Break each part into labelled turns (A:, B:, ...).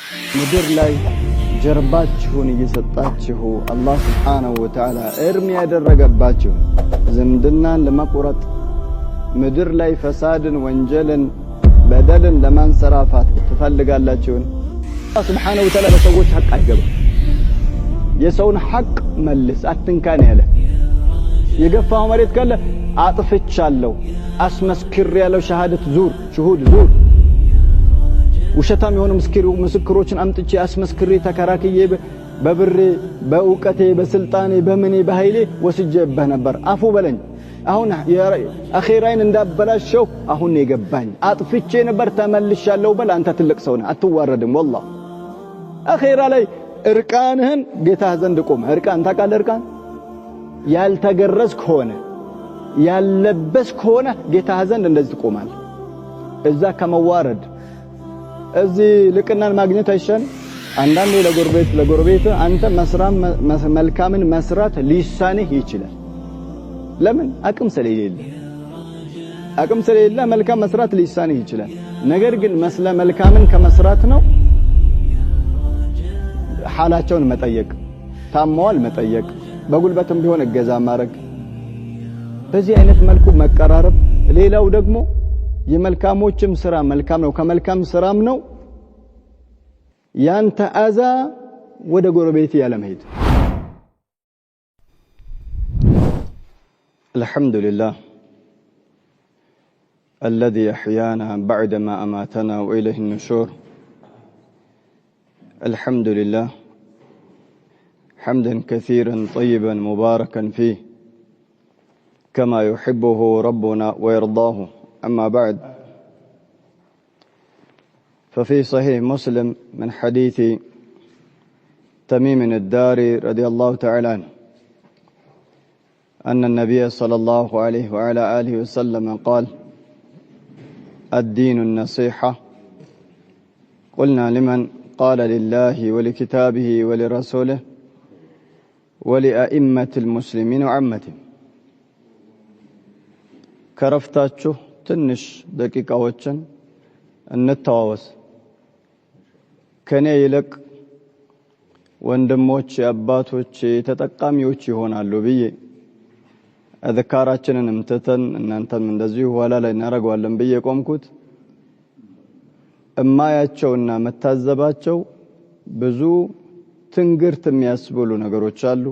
A: ምድር ላይ ጀርባችሁን እየሰጣችሁ አላህ Subhanahu Wa Ta'ala እርም ያደረገባችሁ ዝምድናን ለመቁረጥ ምድር ላይ ፈሳድን ወንጀልን በደልን ለማንሰራፋት ትፈልጋላችሁ። አላህ Subhanahu Wa Ta'ala ለሰዎች ሐቅ አይገባም። የሰውን ሐቅ መልስ አትንካን ያለ የገፋው መሬት ካለ አጥፍቻለሁ አስመስክር ያለው ሸሃደት ዙር ሹሁድ ዙር ውሸታም የሆኑ ምስክሮችን አምጥቼ አስመስክሬ ተከራክዬ በብሬ በእውቀቴ በስልጣኔ በመኔ በኃይሌ ወስጄብህ ነበር አፉ በለኝ። አሁን አኺራይን እንዳበላሸው አሁን የገባኝ አጥፍቼ ነበር ተመልሻለሁ በል። አንተ ትልቅ ሰው ነህ አትዋረድም። والله አኺራ ላይ እርቃንህን ጌታህ ዘንድ ቆም። እርቃን ታውቃለህ? እርቃን ያልተገረዝክ ሆነ ያለበስክ ሆነ ጌታህ ዘንድ እንደዚህ ትቆማለህ። እዛ ከመዋረድ እዚህ ልቅናን ማግኘት አይሻል? አንዳንዴ ለጎረቤት አንተ መልካምን መስራት ሊሳንህ ይችላል። ለምን? አቅም ስለሌለ መልካም መስራት ሊሳንህ ይችላል። ነገር ግን መልካምን ከመስራት ነው ሐላቸውን መጠየቅ፣ ታመዋል መጠየቅ፣ በጉልበትም ቢሆን እገዛ ማድረግ፣ በዚህ አይነት መልኩ መቀራረብ። ሌላው ደግሞ የመልካሞችም ስራ መልካም ነው፣ ከመልካም ስራም ነው ያንተ አዛ ወደ ጎረቤት ያለ መሄድ። አልহামዱሊላህ الذي احيانا بعدما اماتنا واليه النشور. الحمد لله حمدا كثيرا طيبا مباركا فيه كما يحبه ربنا ويرضاه. أما بعد، ففي صحيح مسلم من حديث تميم الداري رضي الله تعالى عنه أن النبي صلى الله عليه وعلى آله وسلم قال: الدين النصيحة. قلنا: لمن؟ قال: لله ولكتابه ولرسوله ولأئمة المسلمين وعامتهم. كرفتاتشو ትንሽ ደቂቃዎችን እንተዋወስ። ከኔ ይልቅ ወንድሞች አባቶች ተጠቃሚዎች ይሆናሉ ብዬ አዝካራችንንም ተተን እናንተም እንደዚሁ ኋላ ላይ እናረጋለን ብዬ ቆምኩት። እማያቸውና መታዘባቸው ብዙ ትንግርት የሚያስብሉ ነገሮች አሉ።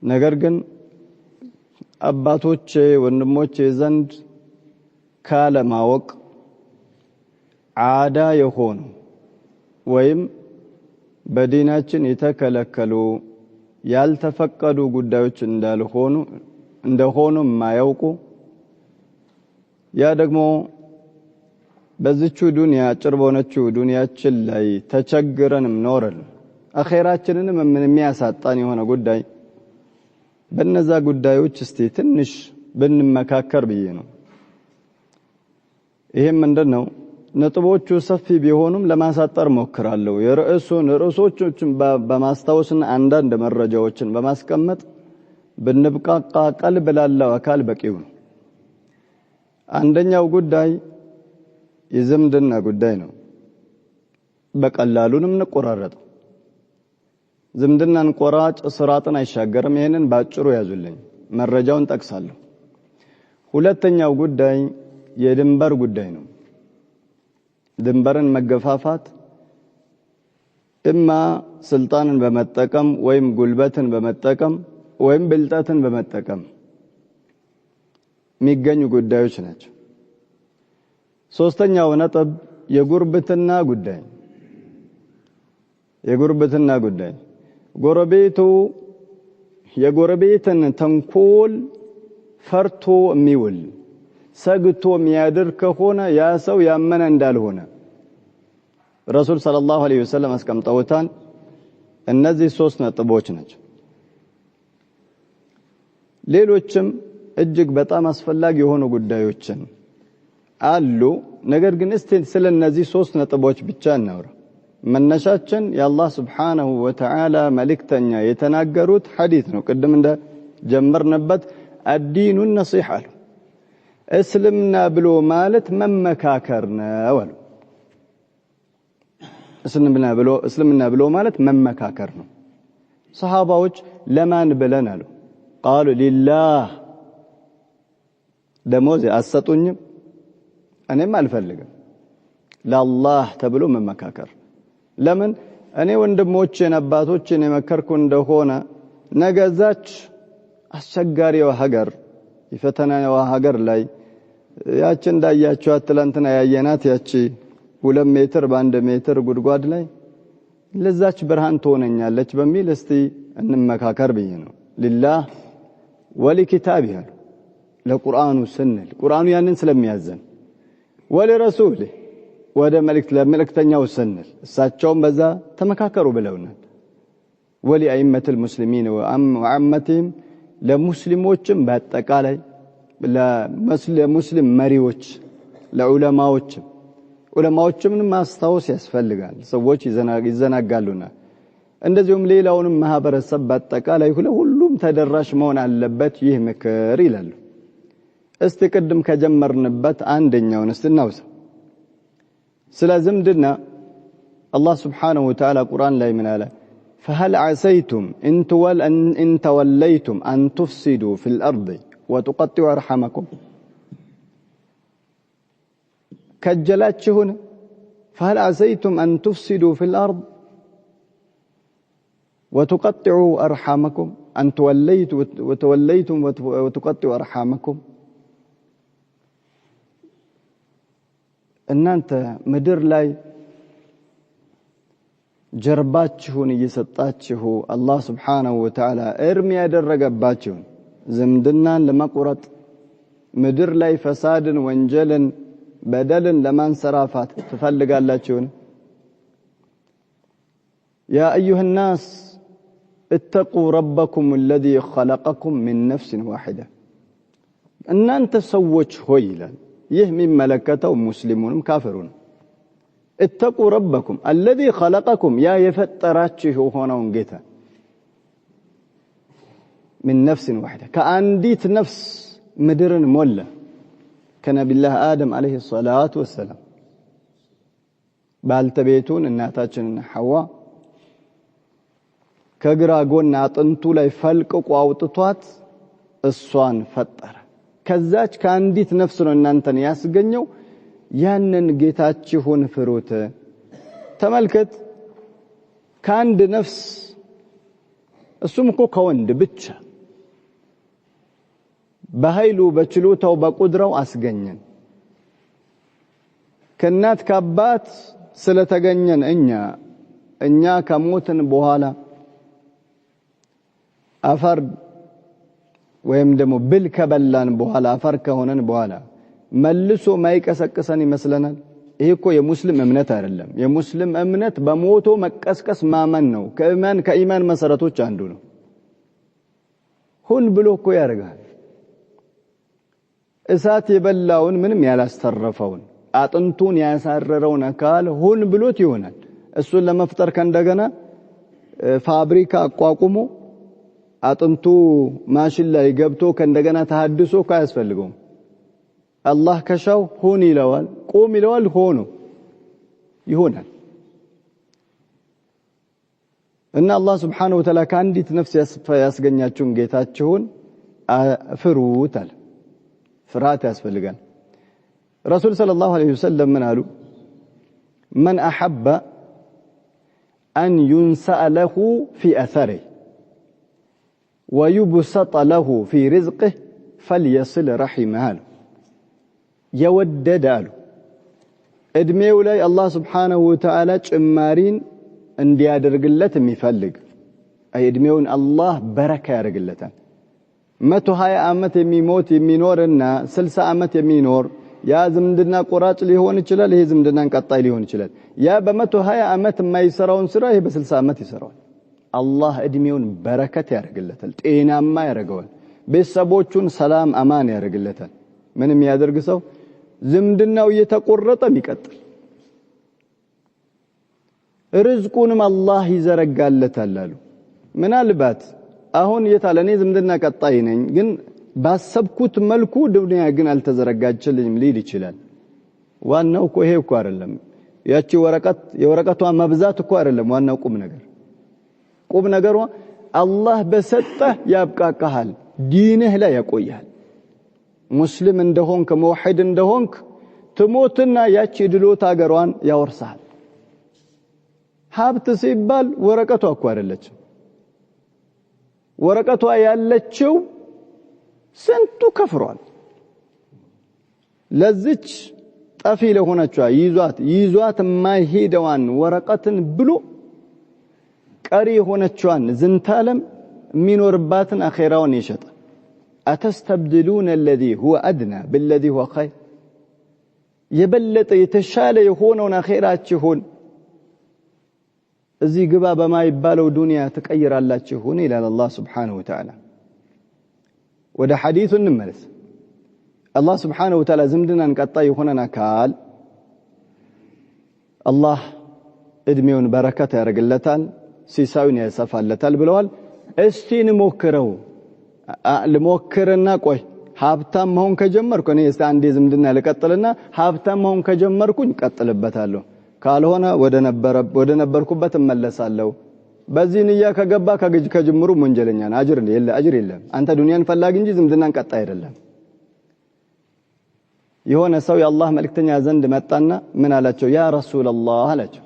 A: ነገር ግን አባቶቼ ወንድሞቼ ዘንድ ካለማወቅ ዓዳ የሆኑ ወይም በዲናችን የተከለከሉ ያልተፈቀዱ ጉዳዮች እንደሆኑ የማያውቁ ያ ደግሞ በዚቹ ዱንያ አጭር በሆነችው ዱንያችን ላይ ተቸግረንም ኖረን አኺራችንንም የሚያሳጣን የሆነ ጉዳይ በእነዛ ጉዳዮች እስቲ ትንሽ ብንመካከር ብዬ ነው። ይሄም ምንድነው? ነጥቦቹ ሰፊ ቢሆኑም ለማሳጠር ሞክራለሁ። ርዕሶችን በማስታወስና አንዳንድ መረጃዎችን በማስቀመጥ ብንብቃቃ ቀልብ ላለው አካል በቂው ነው። አንደኛው ጉዳይ የዝምድና ጉዳይ ነው። በቀላሉንም እንቆራረጠው። ዝምድናን ቆራጭ ስራጥን አይሻገርም። ይሄንን ባጭሩ ያዙልኝ፣ መረጃውን ጠቅሳለሁ። ሁለተኛው ጉዳይ የድንበር ጉዳይ ነው። ድንበርን መገፋፋት እማ ስልጣንን በመጠቀም ወይም ጉልበትን በመጠቀም ወይም ብልጠትን በመጠቀም የሚገኙ ጉዳዮች ናቸው። ሶስተኛው ነጥብ የጉርብትና ጉዳይ ጎረቤቱ የጎረቤትን ተንኮል ፈርቶ የሚውል ሰግቶ የሚያድር ከሆነ ያ ሰው ያመነ እንዳልሆነ ረሱል ሰለላሁ ዐለይሂ ወሰለም አስቀምጠውታል። እነዚህ ሶስት ነጥቦች ናቸው። ሌሎችም እጅግ በጣም አስፈላጊ የሆኑ ጉዳዮችን አሉ። ነገር ግን እስቲ ስለነዚህ ሶስት ነጥቦች ብቻ እናውራ። መነሻችን የአላህ Subhanahu Wa Ta'ala መልእክተኛ የተናገሩት ሐዲስ ነው። ቅድም እንደ ጀመርንበት الدين النصيحة እስልምና ብሎ ማለት መመካከር ነው አሉ። እስልምና ብሎ ማለት መመካከር ነው። ሰሃባዎች ለማን ብለን አሉ? ቃሉ ሊላህ። ደሞዝ አሰጡኝም እኔም አልፈልግም ለአላህ ተብሎ መመካከር። ለምን እኔ ወንድሞቼን አባቶቼን የመከርኩ እንደሆነ ነገዛች አስቸጋሪው ሀገር የፈተናው ሀገር ላይ ያቺ እንዳያችኋት ትላንትና ያየናት ያቺ 2 ሜትር በ1 ሜትር ጉድጓድ ላይ ለዛች ብርሃን ትሆነኛለች በሚል እስቲ እንመካከር ብዬ ነው። ሊላህ ወለኪታቢህ ለቁርአኑ ስንል ቁርአኑ ያንን ስለሚያዘን ወለረሱል ወደ ለመልእክተኛው ስንል እሳቸውም በዛ ተመካከሩ ብለውናል። ወለአይመቱል ሙስሊሚን ወአመቲሂም ለሙስሊሞችም በአጠቃላይ ለሙስሊም መሪዎች ለዑለማዎችም ማስታወስ ያስፈልጋል። ሰዎች ይዘናጋሉና እንደዚሁም ሌላውንም ማህበረሰብ በአጠቃላይ ሁሉም ተደራሽ መሆን አለበት ይህ ምክር ይላሉ። እስቲ ቅድም ከጀመርንበት አንደኛውን እናውሳ። ስለ ዝምድና አላህ ስብሓነሁ ወተዓላ ቁርአን ላይ ምን አለ? فهل عسيتم إن توليتم أن تفسدوا في الأرض وتقطعوا أرحامكم كجلاتشهن فهل عسيتم أن تفسدوا في الأرض وتقطعوا أرحامكم أن وتوليتم وتقطعوا أرحامكم إن أنت مدر لاي ጀርባችሁን እየሰጣችሁ አላህ Subhanahu Wa Ta'ala እርም ያደረገባችሁን ዝምድናን ለመቁረጥ ምድር ላይ ፈሳድን ወንጀልን በደልን ለማንሰራፋት ትፈልጋላችሁን? يا أيها الناس اتقوا ربكم الذي خلقكم من نفس واحدة እናንተ ሰዎች ሆይ ይላል። ይህ የሚመለከተው ሙስሊሙንም ካፊሩንም اتقوا ربكم الذي خلقكم يا يفتراችሁ ሆነውን ጌታ من نفس واحدة كأنديت نفس مدرن مولا كنبي الله آدم عليه الصلاة والسلام بالتبيتون እናታችን ሐዋ ከግራ ጎን አጥንቱ ላይ ፈልቅቆ አውጥቷት እሷን ፈጠረ። ከዛች ከአንዲት ነፍስ ነው እናንተን ያስገኘው። ያንን ጌታችሁን ፍሩት። ተመልከት ከአንድ ነፍስ እሱም እኮ ከወንድ ብቻ በኃይሉ በችሎታው በቁድራው አስገኘን። ከእናት ከአባት ስለተገኘን እኛ ከሞትን በኋላ አፈር ወይም ደግሞ ብል ከበላን በኋላ አፈር ከሆነን በኋላ መልሶ ማይቀሰቅሰን ይመስለናል። ይሄ እኮ የሙስሊም እምነት አይደለም። የሙስሊም እምነት በሞቶ መቀስቀስ ማመን ነው። ከኢማን መሰረቶች አንዱ ነው። ሁን ብሎ እኮ ያደርጋል። እሳት የበላውን ምንም ያላስተረፈውን አጥንቱን ያሳረረውን አካል ሁን ብሎት ይሆናል። እሱን ለመፍጠር ከእንደገና ፋብሪካ አቋቁሞ አጥንቱ ማሽን ላይ ገብቶ ከእንደገና ተሐድሶ ካያስፈልገው አላህ ከሻው ሁን ይለዋል፣ ቁም ይለዋል፣ ሆኖ ይሆናል። እና አላህ Subhanahu Wa Ta'ala ከአንዲት ነፍስ ያስገኛችሁን ጌታችሁን ፍሩት አለ። ፍርሃት ያስፈልጋል። ረሱል ሰለላሁ ዐለይሂ ወሰለም ምን አሉ? من أحب أن ينسأ له في أثره ويبسط له في رزقه فليصل رحمه يودد አሉ እድሜው ላይ አላህ Subhanahu Wa Ta'ala ጭማሪን እንዲያደርግለት የሚፈልግ እድሜውን አላህ በረካ ያደርግለታል። 120 ዓመት የሚኖርና 60 ዓመት የሚኖር ያ ዝምድና ቆራጭ ሊሆን ይችላል። ይሄ ዝምድናን ቀጣይ ሊሆን ይችላል። ያ በ120 ዓመት የማይሰራውን ስራ ይሄ በ60 ዓመት ይሰራዋል። አላህ እድሜውን በረከት ያደርግለታል፣ ጤናማ ያደርገዋል፣ ቤተሰቦቹን ሰላም አማን ያደርግለታል። ምንም ያደርግ ሰው ዝምድናው እየተቆረጠ ይቀጥል፣ ርዝቁንም አላህ ይዘረጋለታል አሉ። ምናልባት አሁን የታለኔ ዝምድና ቀጣይ ነኝ ግን ባሰብኩት መልኩ ዱንያ ግን አልተዘረጋችልኝም ሊል ይችላል። ዋናው እኮ ይሄ እኮ አይደለም። ያቺ ወረቀት የወረቀቷ መብዛት እኮ አይደለም ዋናው ቁም ነገሩ አላህ በሰጠህ ያብቃቃሃል ዲንህ ላይ ያቆያል ሙስሊም እንደሆንክ ሙወሂድ እንደሆንክ ትሞትና ያቺ ድሎት አገሯን ያወርሳል ሀብት ሲባል ወረቀቷ እኮ አይደለችም ወረቀቷ ያለችው ስንቱ ከፍሯል ለዚች ጠፊ ለሆነችዋ ይዟት ማይሄደዋን ወረቀትን ብሎ ቀሪ የሆነችዋን ዝንታለም የሚኖርባትን አኺራውን ይሸጣ أتستبدلون الذي هو أدنى بالذي هو خير يبلط يتشال يخونون آخراتشهون እዚህ ግባ በማይባለው ዱንያ ተቀይራላችሁ ሆነ ይላል አላህ Subhanahu Wa Ta'ala ወደ ሐዲሱ እንመለስ አላህ Subhanahu Wa Ta'ala ዝምድናን ቀጣይ የሆነን አካል አላህ እድሜውን በረከት ያደርግለታል ሲሳዩን ያሰፋለታል ብለዋል እስቲ እንሞክረው ልሞክርና ቆይ ሀብታም መሆን ከጀመርኩ እኔ እስቲ አንዴ ዝምድና ልቀጥልና ሀብታም መሆን ከጀመርኩኝ ቀጥልበታለሁ ካልሆነ ወደ ነበርኩበት እመለሳለሁ በዚህ ንያ ከገባ ከጅምሩ ወንጀለኛ ነው አጅር የለም አንተ ዱንያን ፈላጊ እንጂ ዝምድናን ቀጣይ አይደለም የሆነ ሰው የአላህ መልእክተኛ ዘንድ መጣና ምን አላቸው ያ ረሱላህ አላቸው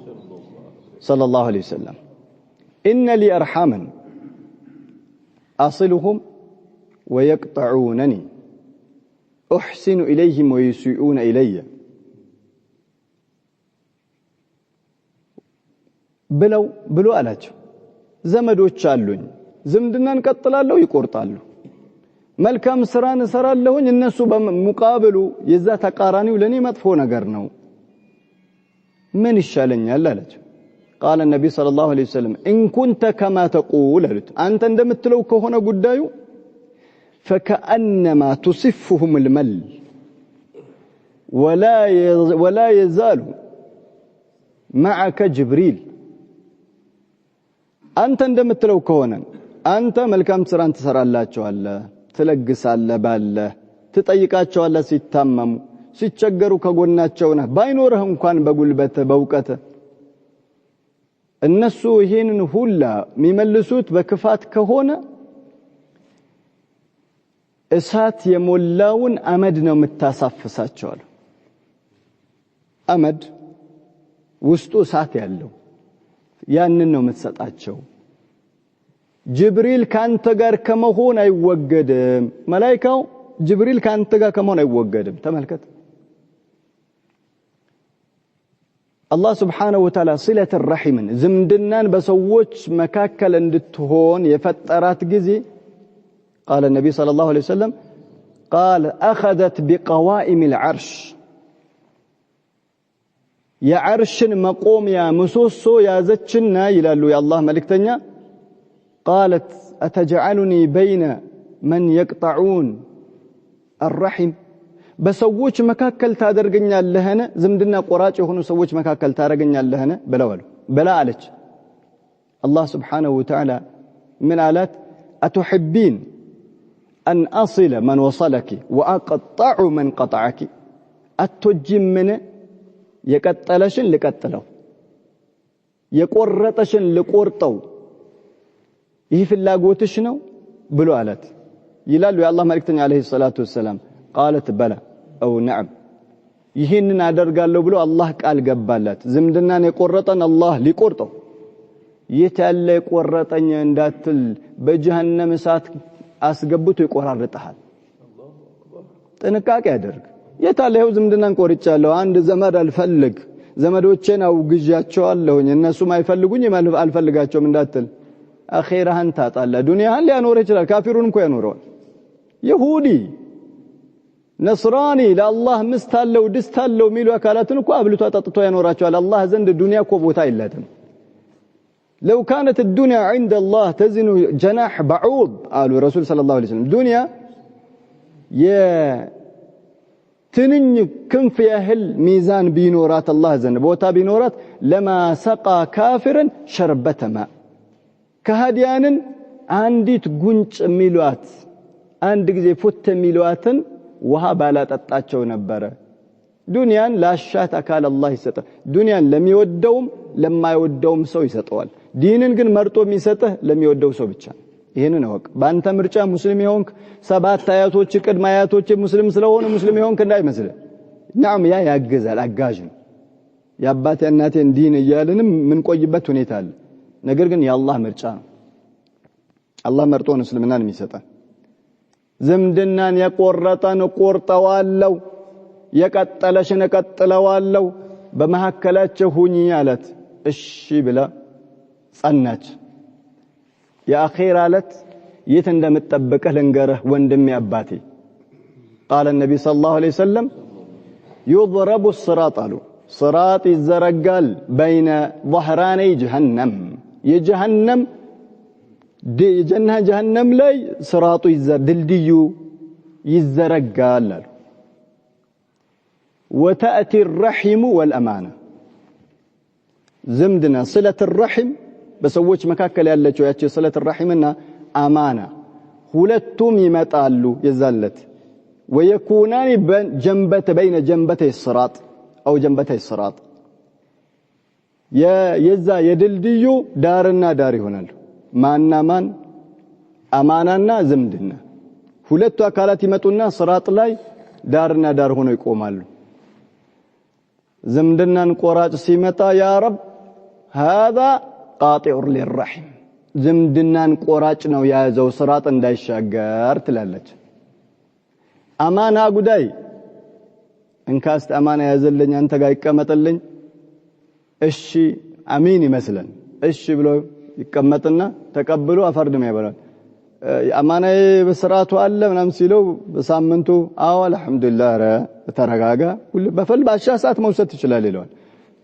A: ሰለላሁ ዐለይሂ ወሰለም ኢነ ሊ አርሐመን أصلهم ويقطعونني أحسن إليهم ويسيئون إلي ብለው አላቸው ዘመዶች አሉኝ ዝምድናን ቀጥላለሁ ይቆርጣሉ መልካም ስራን እሰራለሁኝ እነሱ በሙቃብሉ የዛ ተቃራኒው ለኔ መጥፎ ነገር ነው ምን ይሻለኛል አላቸው قال النبي صلى الله عليه وسلم إن كنت كما تقول أنت እንደምትለው ከሆነ ጉዳዩ فكأنما تصفهم المل ولا يزال معك جبريل أنت እንደምትለው ከሆነ አንተ መልካም ስራን ትሰራላችኋለህ ትለግሳለህ ባለ ትጠይቃቸዋለህ ሲታመሙ ሲቸገሩ ከጎናቸው ነህ ባይኖርህ እንኳን በጉልበት በእውቀት እነሱ ይሄንን ሁላ የሚመልሱት በክፋት ከሆነ እሳት የሞላውን አመድ ነው የምታሳፍሳቸው አመድ ውስጡ እሳት ያለው ያንን ነው የምትሰጣቸው ጅብሪል ካንተ ጋር ከመሆን አይወገድም መላእክቱ ጅብሪል ካንተ ጋር ከመሆን አይወገድም ተመልከት الله سبحانه وتعالى صلة الرحم زمدنان بسووش مكاكل اندتهون يفترات جزي قال النبي صلى الله عليه وسلم قال أخذت بقوائم العرش يا عرش مقوم يا مسوسو يا زتشنا يلالو يا الله ملكتنيا قالت أتجعلني بين من يقطعون الرحم በሰዎች መካከል ታደርገኛለህነ ዝምድና ቆራጭ የሆኑ ሰዎች መካከል ታደርገኛለህነ በላ አለች አላህ Subhanahu Wa Ta'ala ምን አላት አትحبين أن أصل من وصلك وأقطع من قطعك أتجمن يقتلشن لقتلو يقرطشن لقرطو ይህ ፍላጎትሽ ነው ብሎ አላት ይላሉ የአላህ መልእክተኛ አለይሂ ሰላቱ ወሰለም قالت بلى أو نعم ይሄንን አደርጋለሁ ብሎ አላህ ቃል ገባላት ዝምድናን የቆረጠን አላህ ሊቆርጠው የታለ የቆረጠኝ እንዳትል በጀሃነም እሳት አስገብቶ ይቆራርጣል ጥንቃቄ አድርግ የታለ ይኸው ዝምድናን ቆርጫለሁ አንድ ዘመድ አልፈልግ ዘመዶቼን አውግዣቸዋለሁኝ እነሱም አይፈልጉኝ አልፈልጋቸውም እንዳትል አኺራህን ታጣላ ዱንያህን ሊያኖር ይችላል ካፊሩን እንኳን ያኖረዋል ይሁዲ ነስራኒ ለአላህ ምስታለው ድስታለው ሚሉ አካላትን እኮ አብልቶ አጣጥቶ ያኖራቸዋል አላህ ዘንድ ዱንያ እኮ ቦታ የላትም لو كانت الدنيا عند الله تزن جناح بعوض قالوا رسول صلى الله عليه وسلم دنيا ትንኝ ክንፍ ያህል ሚዛን ቢኖራት አላህ ዘንድ ቦታ ቢኖራት ለማ ሰቃ ካፊርን ሸርበተማ ከሃዲያንን አንዲት ጉንጭ ሚሏት አንድ ጊዜ ፉት ሚሏትን ውሃ ባላጠጣቸው ነበር ዱንያን ላሻት አካል አላህ ይሰጣል ዱንያን ለሚወደውም ለማይወደውም ሰው ይሰጠዋል ዲንን ግን መርጦ የሚሰጥህ ለሚወደው ሰው ብቻ ይሄንን አወቅ ባንተ ምርጫ ሙስሊም ይሆንክ ሰባት አያቶች ቅድመ አያቶች ሙስሊም ስለሆነ ሙስሊም ይሆንክ እንዳይመስል نعم ያ ያገዛል አጋዥ ነው ያባቴ እናቴን ዲን እያለንም ምን ቆይበት ሁኔታ አለ ነገር ግን የአላህ ምርጫ ነው አላህ መርጦ ነው እስልምናን የሚሰጣን ዝምድናን የቆረጠን ቆርጠዋለው የቀጠለሽን ቀጥለዋለው በመሐከላቸው ሁኚ አለት እሺ ብላ ጸናች የአኺራ አለት የት እንደምትጠብቀህ ልንገርህ ወንድሜ አባቴ قال النبي صلى الله عليه وسلم يضرب الصراط صراط يزرقال بين ظهراني جهنم يجهنم جهنم لا صراط دلديو يزرقال وتأتي الرحم والأمانة زمدنا صلة الرحم بسويش مكاكل يالله ياتي صلة الرحمنا أمانة ሁለቱም ይመጣሉ የዛለት ويكونان بين جنبتي الصراط أو جنبتي الصراط የዛ የድልድዩ ዳርና ዳር ይሆናሉ ማንና ማን አማናና ዝምድና ሁለቱ አካላት ይመጡና صراط ላይ ዳርና ዳር ሆነው ይቆማሉ ዝምድናን ቆራጭ ሲመጣ ያ ረብ هذا قاطع للرحم ዝምድናን ቆራጭ ነው ያዘው صراط እንዳይሻገር ትላለች አማና ጉዳይ እንካስት አማና ያዘልኝ አንተ ጋር ይቀመጥልኝ እሺ አሚን ይመስለን እሺ ብሎ ይቀመጥና ተቀብሎ አፈርድም ያበራል አማናዬ በስራቱ አለ ምናም ሲለው በሳምንቱ አው አልহামዱሊላህ ረ ተረጋጋ ሁሉ በፈል ባሻ ሰዓት መውሰድ ይችላል ይለዋል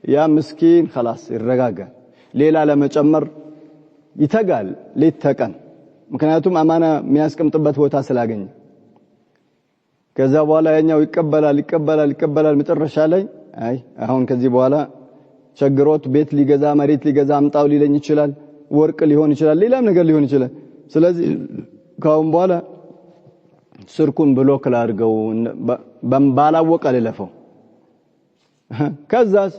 A: ያ ምስኪን خلاص ይረጋጋል ሌላ ለመጨመር ይተጋል ለተቀን ምክንያቱም አማና የሚያስቀምጥበት ቦታ ስላገኘ ከዛ በኋላ ያኛው ይቀበላል መጨረሻ ላይ አይ አሁን ከዚህ በኋላ ቸግሮት ቤት ሊገዛ መሬት ሊገዛ አምጣው ሊለኝ ይችላል ወርቅ ሊሆን ይችላል ሌላም ነገር ሊሆን ይችላል ስለዚህ ካሁን በኋላ ስርኩን ብሎክ ላድርገው ባላወቀ ለለፈው ከዛስ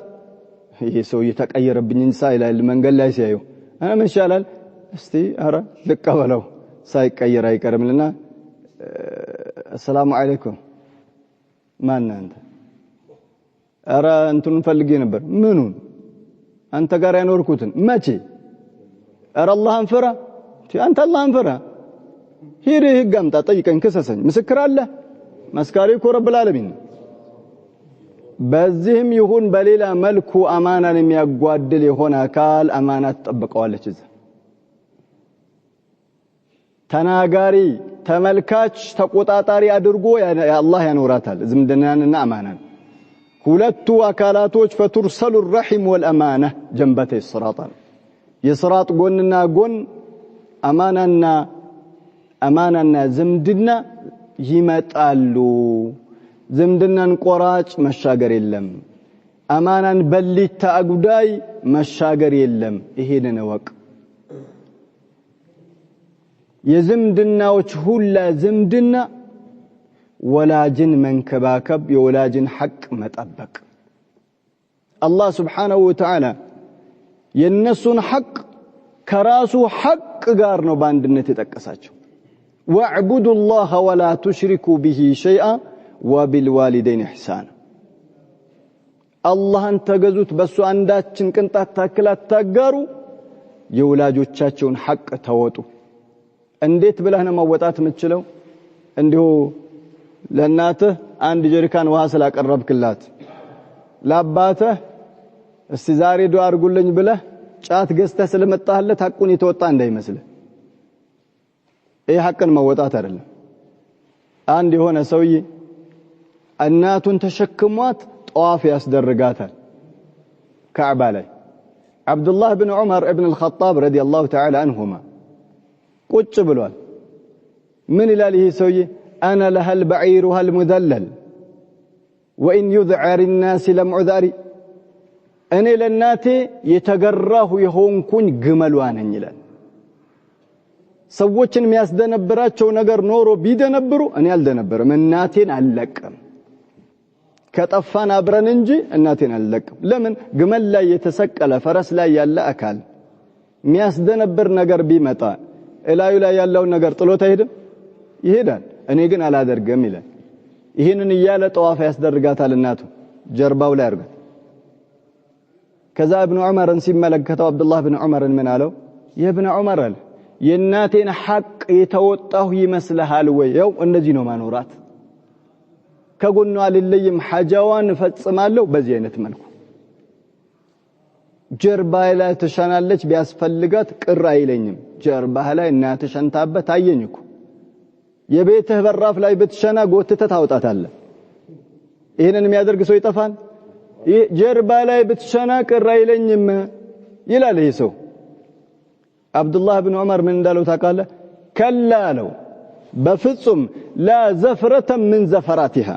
A: ይሄ ሰው የተቀየረብኝ እንሳይላል መንገድ ላይ ሲያዩ انا ምን ይሻላል እስቲ አረ ልቀበለው ሳይቀየር አይቀርምልና السلام عليكم ማን አንተ አረ እንቱን ፈልጌ ነበር ምኑን አንተ ጋር ያኖርኩትን መቼ አረ አላህን ፍራ አንተ አላህን ፍራ ሂድ ህጋምጣ ጠይቀኝ ክሰሰኝ ምስክር አለ መስካሪ እኮ ረብ العالمين በዚህም ይሁን በሌላ መልኩ አማናን የሚያጓድል የሆነ አካል አማናት ተጠብቀዋለች እዛ ተናጋሪ ተመልካች ተቆጣጣሪ አድርጎ አላህ ያኖራታል ዝምድናንና አማናን ሁለቱ አካላቶች ፈቱርሰሉ الرحم والامانه جنبتي الصراط የصراط ጎንና ጎን አማናና ዝምድና ይመጣሉ ዝምድናን ቆራጭ መሻገር የለም አማናን በሊታ አጉዳይ መሻገር የለም ይሄንን ወቅ የዝምድናዎች ሁላ ዝምድና ወላጅን መንከባከብ የወላጅን ሐቅ መጠበቅ አላህ Subhanahu Wa Ta'ala የነሱን ሐቅ ከራሱ ሐቅ ጋር ነው በአንድነት የተጠቀሳቸው ወዕቡዱ الله ولا تشركوا به شيئا وبالوالدين احسانا አላህን ተገዙት በሱ አንዳችን ቅንጣት ታክል አታጋሩ የወላጆቻቸውን ሐቅ ተወጡ እንዴት ብለህ ነው መወጣት የምትችለው እንዲሁ ለእናትህ አንድ ጀሪካን ውሃ ስላቀረብክላት ለአባትህ እስቲ ዛሬ ዱዓ አድርጉልኝ ብለህ ጫት ገዝተህ ስለመጣህለት ሐቁን የተወጣ እንዳይመስል ይሄ ሐቅን መወጣት አይደለም አንድ የሆነ ሰውዬ እናቱን ተሸክሟት ጧፍ ያስደርጋታል ካዕባ ላይ አብዱላህ ብን ዑመር ኢብኑ አልኸጣብ ረዲየላሁ ተዓላ አንሁማ ቁጭ ብሏል ምን ይላል ይሄ ሰውዬ انا لها البعير المذلل وان يذعر الناس لم عذري እኔ ለናቴ የተገራሁ የሆንኩኝ ግመሏ ነኝ ይላል ሰዎችን የሚያስደነብራቸው ነገር ኖሮ ቢደነብሩ እኔ አልደነበርም እናቴን አልለቀም ከጠፋን አብረን እንጂ እናቴን አልለቅም ለምን ግመል ላይ የተሰቀለ ፈረስ ላይ ያለ አካል የሚያስደነብር ነገር ቢመጣ እላዩ ላይ ያለው ነገር ጥሎት አይሄድም ይሄዳል እኔ ግን አላደርግም ይላል ይሄንን እያለ ጠዋፍ ያስደርጋታል እናቱ ጀርባው ላይ አርጋት ከዛ ኢብኑ ዑመርን ሲመለከተው አብዱላህ ኢብኑ ዑመርን ምን አለው የኢብኑ ዑመር አለ የእናቴን ሐቅ የተወጣሁ ይመስልሃል ወይ ያው እንደዚህ ነው ማኖራት ከጎኗ አልለይም ሐጃዋን ፈጽማለሁ በዚህ አይነት መልኩ ጀርባ ላይ ተሻናለች ቢያስፈልጋት ቅር አይለኝም ጀርባ ላይ እናትህ ሸንታበት አየኝኩ የቤትህ በራፍ ላይ ብትሸና ጎትተህ ታውጣታለህ ይሄንን የሚያደርግ ሰው ይጠፋል ጀርባ ላይ ብትሸና ቅር አይለኝም ይላል ይሄ ሰው አብዱላህ ኢብኑ ዑመር ምን እንዳለው ታውቃለህ ከላ አለው በፍጹም ላ ዘፍረተ ምን ዘፈራቲሃ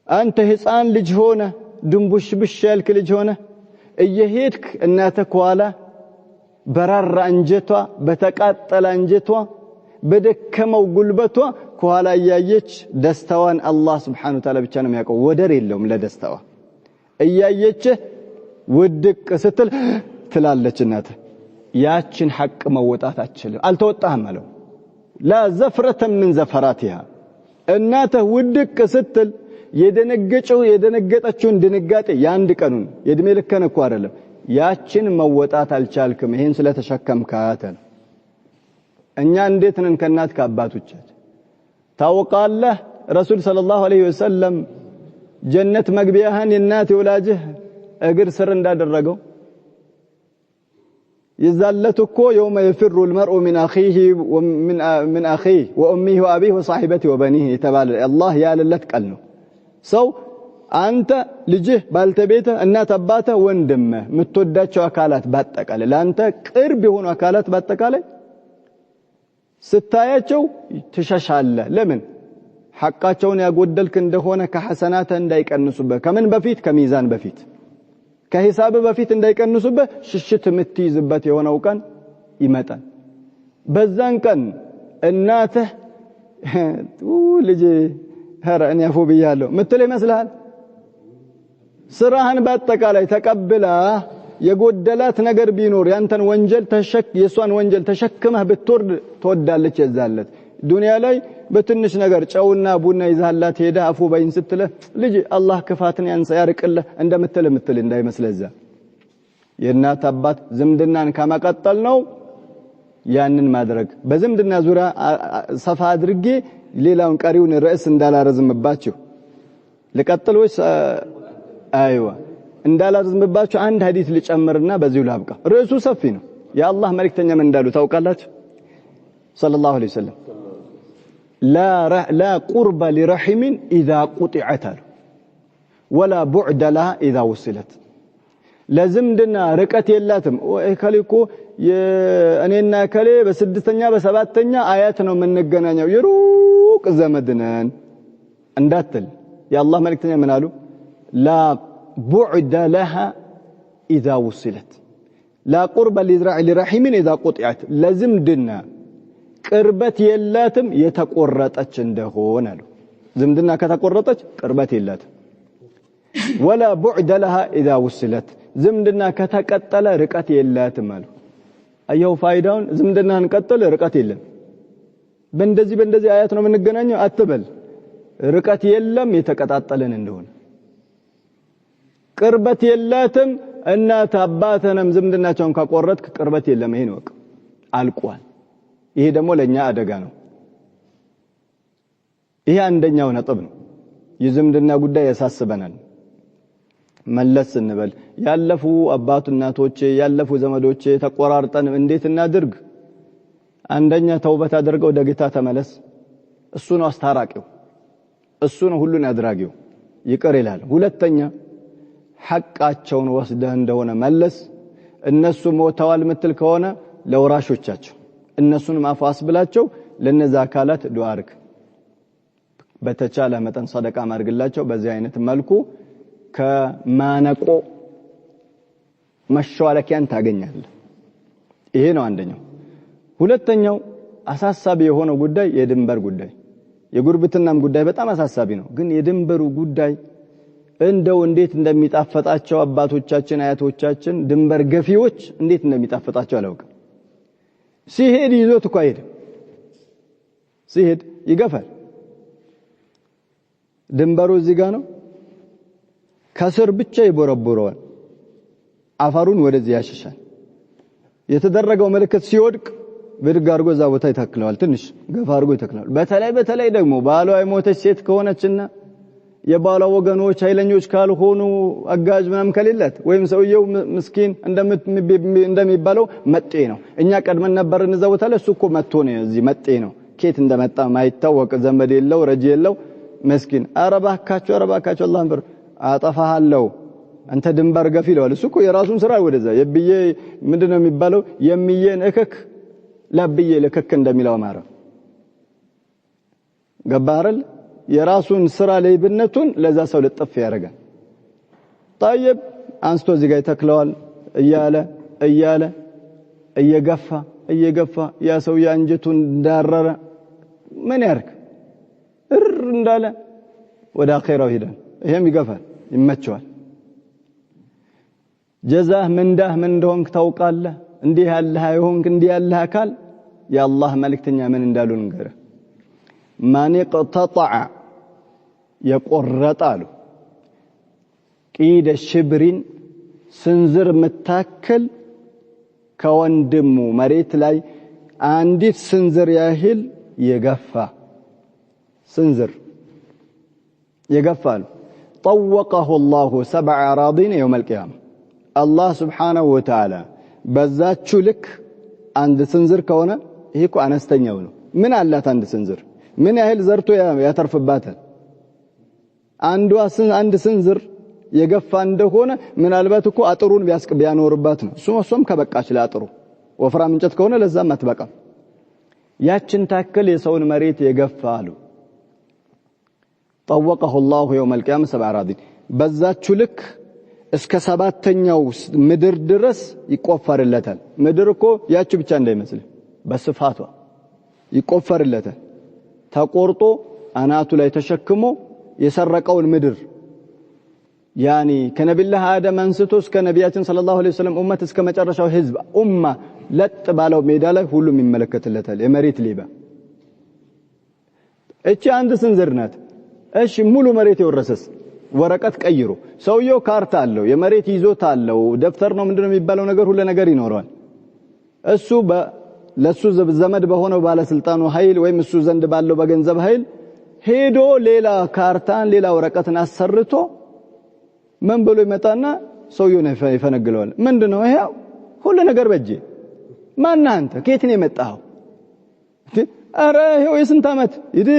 A: አንተ ህፃን ልጅ ሆነ ድንቡሽ ብሽ ያልክ ልጅ ሆነ እየሄድክ እናትህ ከኋላ በራራ አንጀቷ በተቃጠለ አንጀቷ በደከመው ጉልበቷ ከኋላ እያየች ደስታዋን አላህ Subhanahu Wa Ta'ala ብቻ ነው የሚያውቀው ወደር የለውም ለደስታዋ እያየች ውድቅ ስትል ትላለች እናትህ ያችን ሐቅ መወጣት አትችልም አልተወጣህም አለው ላ ዘፍረተ ምን ዘፈራቲሃ እናትህ ውድቅ ስትል የደነገጠችውን ድንጋጤ ያንድ ቀኑን የእድሜ ልክህን እኮ አይደለም ያችን መወጣት አልቻልክም ይሄን ስለተሸከምካት እኛ እንዴት ነን ከእናት ከአባቶቻችን ታውቃለህ ረሱል ሰለላሁ ዐለይሂ ወሰለም ጀነት መግቢያህን የእናት የወላጅህ እግር ስር እንዳደረገው يزالت እኮ يوم يفر المرء من أخيه ومن أخيه وأمه وأبيه وصاحبته وبنيه يتبال الله ያለለት ቃል ነው ሰው አንተ ልጅህ ባልተቤተ እናት አባተ ወንድምህ የምትወዳቸው አካላት ባጠቃላይ ለአንተ ቅርብ የሆኑ አካላት ባጠቃላይ ስታያቸው ትሸሻለህ ለምን ሐቃቸውን ያጎደልክ እንደሆነ ከሐሰናተ እንዳይቀንሱበት ከምን በፊት ከሚዛን በፊት ከሂሳብ በፊት እንዳይቀንሱበት ሽሽት የምትይዝበት የሆነው ቀን ይመጣል በዛን ቀን እናትህ ልጅ ሀራን ያፉ ብያለሁ ምትል ይመስልሃል ስራህን ባጠቃላይ ተቀብላ የጎደላት ነገር ቢኖር ያንተን ወንጀል የሷን ወንጀል ተሸክመህ ብትወርድ ተወዳለች የዛለት ዱንያ ላይ በትንሽ ነገር ጨውና ቡና ይዛላት ሄዳ አፉ በይን ስትለ ልጅ አላህ ክፋትን ያርቅልህ እንደምትል እንዳይመስለዛ የእናት አባት ዝምድናን ከመቀጠል ነው ያንን ማድረግ በዝምድና ዙሪያ ሰፋ አድርጌ ሌላውን ቀሪውን ርዕስ እንዳላረዝምባችሁ ልቀጥል ወይስ አይዋ እንዳላረዝምባችሁ አንድ ሐዲስ ልጨምርና በዚሁ ላብቃ ርዕሱ ሰፊ ነው የአላህ መልእክተኛ ምን እንዳሉ ታውቃላችሁ ሰለላሁ ዐለይሂ ወሰለም لا قرب لرحم إذا قطعت ولا بعد لها إذا وصلت لازمدنا رقت የላትም እከሊኮ እኔና እከሌ በስድስተኛ በሰባተኛ አያት ነው የምንገናኘው የሩቅ ዘመድነን እንዳትል የአላህ መልእክተኛ ምን አሉ لا بعد لها إذا وصلت لا قرب لرحم إذا قطعت لازمدنا ቅርበት የላትም የተቆረጠች እንደሆነ አሉ ዝምድና ከተቆረጠች ቅርበት የላትም ولا بعد لها اذا وصلت ዝምድና ከተቀጠለ ርቀት የላትም አሉ አየው ፋይዳውን ዝምድናን ቀጠለ ርቀት የለም በእንደዚህ አያት ነው የምንገናኘው አትበል ርቀት የለም የተቀጣጠለን እንደሆነ ቅርበት የላትም እናት አባተንም ዝምድናቸውን ካቆረጥክ ቅርበት የለም ይሄን ወቅ አልቋል ይሄ ደግሞ ለኛ አደጋ ነው ይሄ አንደኛው ነጥብ ነው የዝምድና ጉዳይ ያሳስበናል መለስ እንበል ያለፉ አባቱ እናቶቼ ያለፉ ዘመዶቼ ተቆራርጠን እንዴት እናድርግ አንደኛ ተውበት አድርገው ወደ ጌታ ተመለስ እሱ ነው አስታራቂው እሱ ነው ሁሉን አድራጊው ይቅር ይላል ሁለተኛ ሐቃቸውን ወስደህ እንደሆነ መለስ እነሱ ሞተዋል ምትል ከሆነ ለወራሾቻቸው እነሱን ማፋስ ብላቸው ለነዛ አካላት ዱዓ አድርግ በተቻለ መጠን ሰደቃ ማድርግላቸው በዚህ አይነት መልኩ ከማነቆ መሻለኪያን ታገኛለህ ይሄ ነው አንደኛው ሁለተኛው አሳሳቢ የሆነው ጉዳይ የድንበር ጉዳይ የጉርብትናም ጉዳይ በጣም አሳሳቢ ነው ግን የድንበሩ ጉዳይ እንደው እንዴት እንደሚጣፈጣቸው አባቶቻችን አያቶቻችን ድንበር ገፊዎች እንዴት እንደሚጣፈጣቸው አላውቅም ሲሄድ ይዞት እኮ አይሄድም ሲሄድ ይገፋል ድንበሩ እዚህ ጋር ነው ከስር ብቻ ይቦረቦረዋል አፈሩን ወደዚህ ያሸሻል የተደረገው ምልክት ሲወድቅ ብድግ አድርጎ እዛ ቦታ ይተክለዋል ትንሽ ገፋ አድርጎ ይተክለዋል በተለይ ደግሞ ባሏ የሞተች ሴት ከሆነችና የባሏ ወገኖች ኃይለኞች ካልሆኑ አጋዥ ምናም ከሌላት ወይም ሰውየው ምስኪን እንደሚባለው መጤ ነው እኛ ቀድመን ነበርን እዛ ቦታ ላይ እሱ እኮ መጥቶ ነው እዚህ መጤ ነው ኬት እንደመጣ ማይታወቅ ዘመድ የለው ረጅ የለው መስኪን አረባካቸው አላህን ፍር አጠፋሃለው አንተ ድንበር ገፊ ይለዋል እሱ እኮ የራሱን ስራ ወደዛ የብዬ ምንድነው የሚባለው የሚየን እከክ ለብዬ ለከክ እንደሚለው ማራ ገባረል የራሱን ስራ ለይብነቱን ለዛ ሰው ለጥፍ ያደርጋል طيب አንስቶ እዚህ ጋር ይተክለዋል እያለ እየገፋ ያ ሰው ያንጀቱን ዳረረ ምን ያርክ እንዳለ ወደ አኺራው ሄዳል ይሄም ይገፋል ይመቸዋል ጀዛህ ምንዳህ ምን እንደሆንክ ታውቃለህ እንዲህ ያለህ አይሆንክ እንዲህ ያለህ አካል የአላህ መልእክተኛ ምን እንዳሉ ንገረ ማን ይقطع يقرطال قيد الشبرين ስንዝር መታከል ከወንድሙ መሬት ላይ አንዲት ስንዝር ያህል የገፋ ስንዝር يقفل طوقه الله 7 أراضين يوم القيامة الله سبحانه وتعالى بذاتشو لك عند سنزر كونه هيكو أنستنيو ነው ምን አላት አንድ ስንዝር ምን ያህል ዘርቶ ያተርፍባታል አንድ ስንዝር የገፋ እንደሆነ ምናልባት እኮ አጥሩን ቢያኖርባት ነው እሱም ከበቃች ለአጥሩ ወፍራም እንጨት ከሆነ ለዛም አትበቃ ያችን ታከል የሰውን መሬት የገፋ አሉ طوقه الله يوم القيامة 7 أراضين በዛቹ ልክ እስከ ሰባተኛው ምድር ድረስ ይቆፈርለታል ምድር እኮ ያቺ ብቻ እንዳይመስል በስፋቷ ይቆፈርለታል ተቆርጦ አናቱ ላይ ተሸክሞ የሰረቀውን ምድር ያኒ ከነብዩላህ አደም አንስቶ እስከ ነቢያችን ሰለላሁ ዐለይሂ ወሰለም ኡመት እስከ መጨረሻው ህዝብ ኡማ ለጥ ባለው ሜዳ ላይ ሁሉም ይመለከትለታል የመሬት ሊባ እቺ አንድ ስንዝር ናት እሺ ሙሉ መሬት የወረሰስ ወረቀት ቀይሮ ሰውየው ካርታ አለው የመሬት ይዞታ አለው ደፍተር ነው ምንድነው የሚባለው ነገር ሁሉ ነገር ይኖራል እሱ ለሱ ዘመድ በሆነው ባለስልጣኑ ኃይል ወይም እሱ ዘንድ ባለው በገንዘብ ኃይል ሄዶ ሌላ ካርታን ሌላ ወረቀትን አሰርቶ ምን ብሎ ይመጣና ሰውየውን ይፈነግለዋል ምንድነው ይሄ ሁሉ ነገር በእጄ ማን አንተ ከየት ነው የመጣው አረ ይሄው የስንት አመት ይዲ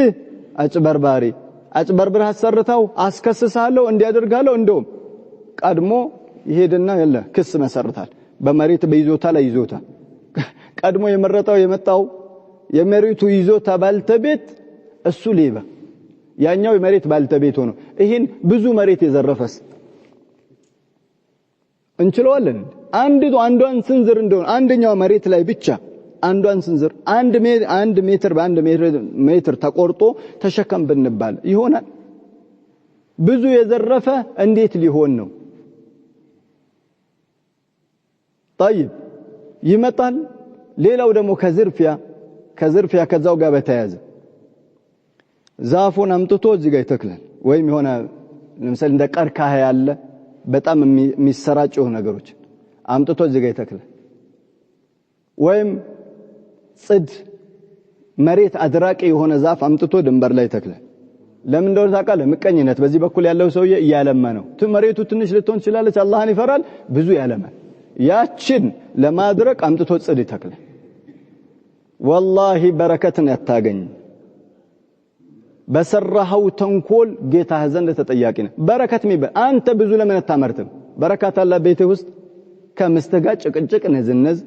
A: አጭበርብረህ አሰርተው አስከስሳለሁ እንዲያደርጋለሁ እንደውም ቀድሞ ይሄድና ያለ ክስ መሰርታል በመሬት በይዞታ ላይ ይዞታ ቀድሞ የመጣው የመሬቱ ይዞታ ባልተቤት እሱ ሌባ ያኛው የመሬት ባልተቤት ሆኖ ይሄን ብዙ መሬት የዘረፈስ እንችለዋለን አንዷን ስንዝር እንደሆነ አንደኛው መሬት ላይ ብቻ አንዷን ስንዝር 1 ሜትር በ1 ሜትር ተቆርጦ ተሸከም ብንባል ይሆናል ብዙ የዘረፈ እንዴት ሊሆን ነው طيب ይመጣል ሌላው ደግሞ ከዝርፊያ ከዛው ጋር በተያያዘ ዛፉን አምጥቶ እዚህ ጋር ይተክላል ወይም የሆነ ለምሳሌ እንደ ቀርካህ ያለ በጣም የሚሰራጩ ነገሮች አምጥቶ እዚህ ጋር ይተክላል ወይም ጽድ መሬት አድራቂ የሆነ ዛፍ አምጥቶ ድንበር ላይ ይተክላል ለምን እንደሆነ ታውቃለህ ምቀኝነት በዚህ በኩል ያለው ሰውዬ እያለማ ነው መሬቱ ትንሽ ልትሆን ይችላልች አላህን ይፈራል ብዙ ያለማል ያችን ለማድረቅ አምጥቶ ጽድ ይተክላል والله በረከትን ያታገኝ በሰራው ተንኮል ጌታ ዘንድ ተጠያቂ ነው በረከት የሚባል አንተ ብዙ ለምን አታመርትም በረከት አለ ቤት ውስጥ ከምስተጋጭ ጭቅጭቅ ነዝነዝ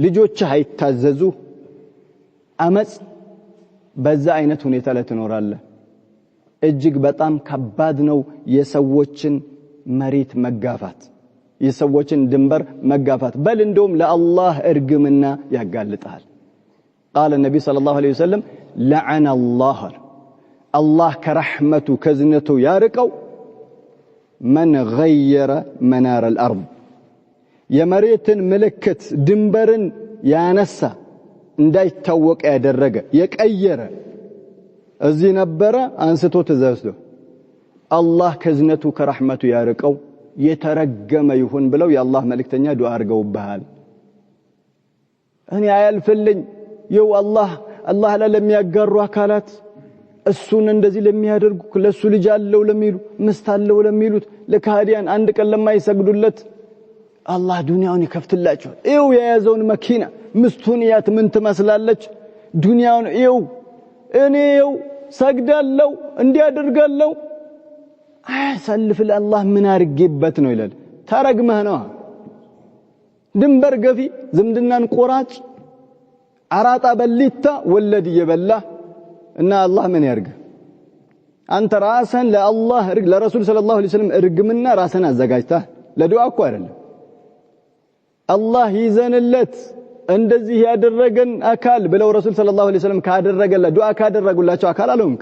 A: ልጆች አይታዘዙ አመጽ በዛ አይነት ሁኔታ ላይ ትኖራለህ እጅግ በጣም ከባድ ነው የሰዎችን መሬት መጋፋት የሰዎችን ድንበር መጋፋት በል እንደውም ለአላህ እርግምና ያጋልጣል قال النبي صلى الله عليه وسلم لعن الله كرحمته كزنته يارقوا من غير منار الأرض يمريتن ملكت دنبرن يانسا እንዳይ ታወቀ ያደረገ የቀየረ እዚህ ነበረ አንስቶ ተዘስዶ አላህ ከዝነቱ ከረህመቱ ያርቀው የተረገመ ይሁን ብለው የአላህ መልእክተኛ ዱዓ አድርገውብሃል እኔ አያልፍልኝ ይው አላህ ለሚያጋሩ አካላት እሱን እንደዚህ ለሚያደርጉ ለሱ ልጅ አለው ለሚሉ ምስት አለው ለሚሉት ለካዲያን አንድ ቀን ለማይሰግዱለት አላህ ዱንያውን ይከፍትላቸዋል ይው የያዘውን መኪና ምስቱን ያት ምን ትመስላለች ዱንያውን ይው እኔው ሰግዳለው እንዲያደርጋለው አያሳልፍ ለአላህ ምን አርጌበት ነው ይላል ታረግመህ ነው ድንበር ገፊ ዝምድናን ቆራጭ አራጣ በሊታ ወለድ ይበላ እና አላህ ምን ያርግ አንተ ራስን ለአላህ ለረሱል ሰለላሁ ዐለይሂ ወሰለም እርግምና ራስን አዘጋጅታ ለዱዓ እኮ አይደለም አላህ ይዘንለት እንደዚህ ያደረገን አካል ብለው ረሱል ሰለላሁ ዐለይሂ ወሰለም ካደረገለ ዱዓ ካደረጉላቸው አካል አልሆንክ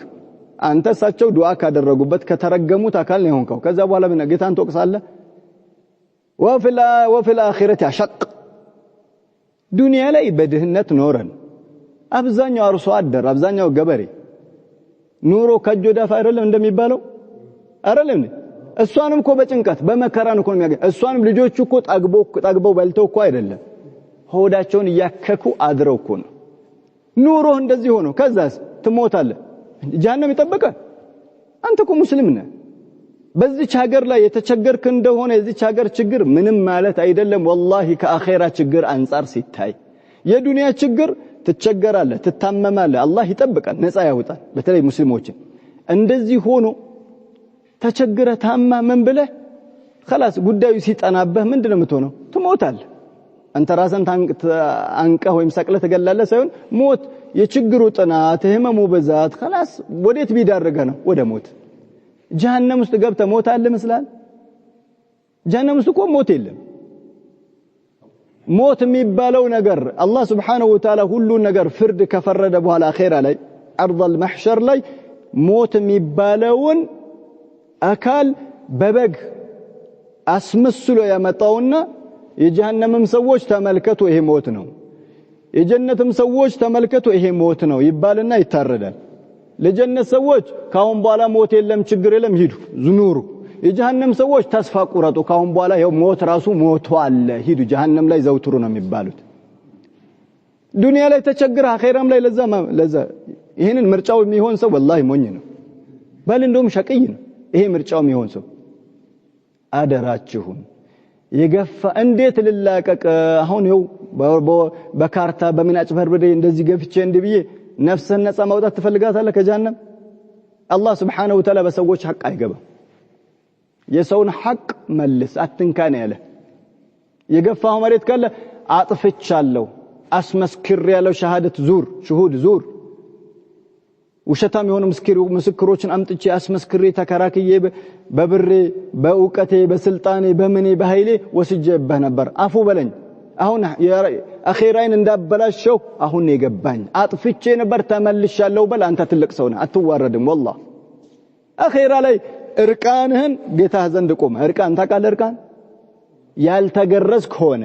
A: አንተ ሳቸው ዱዓ ካደረጉበት ከተረገሙት አካል ነው ሆንከው ከዛ በኋላ ምን ጌታን ተወቅሳለህ وفي الآخرة شق ዱንያ ላይ በድህነት ኖረን አብዛኛው አርሶ አደር አብዛኛው ገበሬ ኑሮ ከጆዳፍ አይደለም እንደሚባለው አይደለም እሷንም እኮ በጭንቀት በመከራ ነው እኮ የሚያገኝ እሷንም ልጆቹ እኮ ጠግበው በልተው እኮ አይደለም ሆዳቸውን ያከኩ አድረው እኮ ነው ኑሮ እንደዚህ ሆኖ ከዛስ ትሞታለህ ጀሃነም ይጠብቃል አንተ እኮ ሙስሊም ነህ በዚህ ሀገር ላይ የተቸገርክ እንደሆነ የዚህ ሀገር ችግር ምንም ማለት አይደለም والله ከአኺራ ችግር አንፃር ሲታይ የዱንያ ችግር ትቸገራለህ ትታመማለህ አላህ ይጠብቃል ነፃ ያወጣል በተለይ ሙስሊሞችን እንደዚህ ሆኖ ተቸግረ ታማ ምን ብለህ خلاص ጉዳዩ ሲጠናበህ ምንድነው የምትሆነው ትሞታለህ አንተ ራስን አንቀህ ወይም ሰቅለህ ተገላለህ ሳይሆን ሞት የችግሩ ጥናት ህመሙ በዛት خلاص ወዴት ቢዳርገ ነው ወደ ሞት ጀሃነም ውስጥ ገብተህ ሞታለህ መስላል ጀሃነም ውስጥ እኮ ሞት የለም ሞት የሚባለው ነገር አላህ Subhanahu Wa Ta'ala ሁሉ ነገር ፍርድ ከፈረደ በኋላ አኺራ ላይ አርض المحشر ላይ ሞት የሚባለውን አካል በበግ አስመስሎ ያመጣውና የጀሃነምም ሰዎች ተመልከቱ ይሄ ሞት ነው የጀነትም ሰዎች ተመልከቱ ይሄ ሞት ነው ይባልና ይታረዳል ለጀነት ሰዎች ካሁን በኋላ ሞት የለም ችግር የለም ሂዱ ዝኑሩ የጀሃነም ሰዎች ተስፋ ቁረጡ ካሁን በኋላ ይሄ ሞት ራሱ ሞቷል ሂዱ ጀሃነም ላይ ዘውትሩ ነው የሚባሉት ዱንያ ላይ ተቸግረ አኺራም ላይ ለዛ ይሄንን ምርጫው የሚሆን ሰው والله ሞኝ ነው በል እንደውም ሸቂይ ነው ይሄ ምርጫው የሚሆን ሰው አደራችሁን የገፋ እንዴት ልላቀቅ አሁን ይው በካርታ በምን አጭበርብሬ እንደዚህ ገፍቼ እንድብዬ ነፍስህን ነፃ ማውጣት ትፈልጋታለህ ከጀሃነም አላህ Subhanahu Wa Ta'ala በሰዎች ሐቅ አይገባ የሰውን ሐቅ መልስ አትንካን ያለ የገፋው መሬት ካለ አጥፍቻለሁ አስመስክር ያለው ሸሃደት ዙር ሽሁድ ዙር ውሸታም የሆኑ ምስክሮችን አምጥቼ አስመስክሬ ተከራክዬ በብሬ በእውቀቴ በስልጣኔ በመኔ በኃይሌ ወስጄብህ ነበር አፉ በለኝ አሁን አኺራይን እንዳበላሽው አሁን የገባኝ አጥፍቼ ነበር ተመልሻለሁ በል አንተ ትልቅ ሰው ነህ አትዋረድም والله አኺራ ላይ እርቃንህን ጌታህ ዘንድ ቆመ እርቃን ታውቃለህ እርቃን ያልተገረዝክ ሆነ